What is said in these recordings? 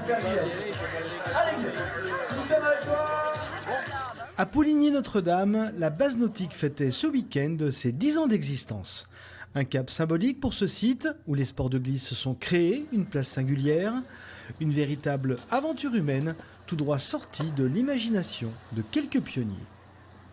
faire rire. Allez, Guy, nous sommes avec toi. À Pouligny-Notre-Dame, la base nautique fêtait ce week-end ses 10 ans d'existence. Un cap symbolique pour ce site où les sports de glisse se sont créés, une place singulière, une véritable aventure humaine, tout droit sortie de l'imagination de quelques pionniers.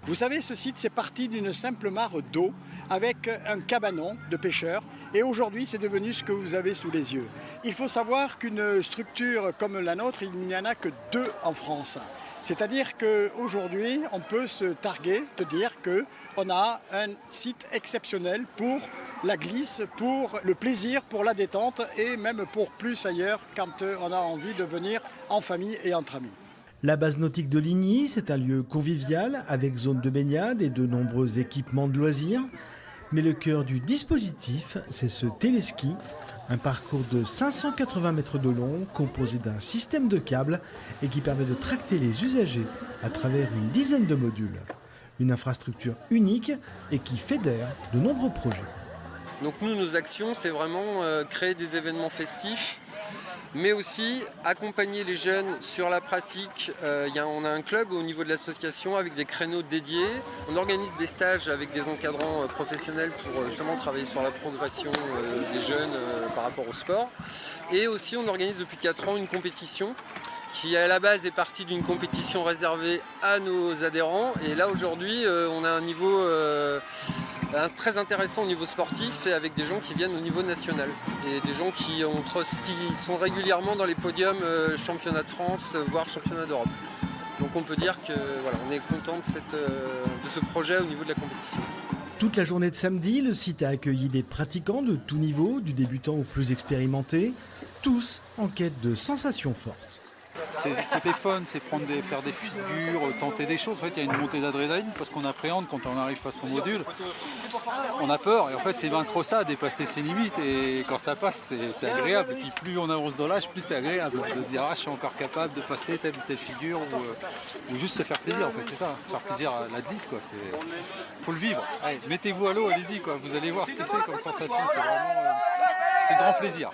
Vous savez, ce site, c'est parti d'une simple mare d'eau avec un cabanon de pêcheurs. Et aujourd'hui, c'est devenu ce que vous avez sous les yeux. Il faut savoir qu'une structure comme la nôtre, il n'y en a que 2 en France. C'est-à-dire qu'aujourd'hui, on peut se targuer de dire qu'on a un site exceptionnel pour la glisse, pour le plaisir, pour la détente et même pour plus ailleurs quand on a envie de venir en famille et entre amis. La base nautique de Ligny, c'est un lieu convivial avec zone de baignade et de nombreux équipements de loisirs. Mais le cœur du dispositif, c'est ce téléski, un parcours de 580 mètres de long composé d'un système de câbles et qui permet de tracter les usagers à travers une dizaine de modules. Une infrastructure unique et qui fédère de nombreux projets. Donc nous, nos actions, c'est vraiment créer des événements festifs, mais aussi accompagner les jeunes sur la pratique. On a un club au niveau de l'association avec des créneaux dédiés. On organise des stages avec des encadrants professionnels pour justement travailler sur la progression des jeunes par rapport au sport. Et aussi, on organise depuis 4 ans une compétition qui à la base est partie d'une compétition réservée à nos adhérents. Et là aujourd'hui, on a un niveau très intéressant au niveau sportif et avec des gens qui viennent au niveau national et des gens qui sont régulièrement dans les podiums championnat de France, voire championnat d'Europe. Donc on peut dire que voilà, on est content de ce projet au niveau de la compétition. Toute la journée de samedi, le site a accueilli des pratiquants de tout niveau, du débutant au plus expérimenté, tous en quête de sensations fortes. C'est côté fun, c'est faire des figures, tenter des choses. En fait, il y a une montée d'adrénaline parce qu'on appréhende quand on arrive face au module. On a peur et en fait, c'est vaincre ça, dépasser ses limites. Et quand ça passe, c'est agréable. Et puis plus on avance dans l'âge, plus c'est agréable de se dire ah, je suis encore capable de passer telle ou telle figure ou juste se faire plaisir. En fait, c'est ça, se faire plaisir à la glisse, quoi. Faut le vivre. Allez, mettez-vous à l'eau, allez-y, quoi. Vous allez voir ce que c'est comme sensation. C'est vraiment, c'est grand plaisir.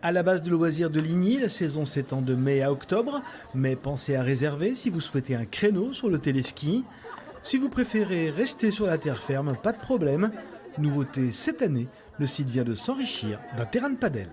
À la base de loisirs de Ligny, la saison s'étend de mai à octobre, mais pensez à réserver si vous souhaitez un créneau sur le téléski. Si vous préférez rester sur la terre ferme, pas de problème. Nouveauté cette année, le site vient de s'enrichir d'un terrain de padel.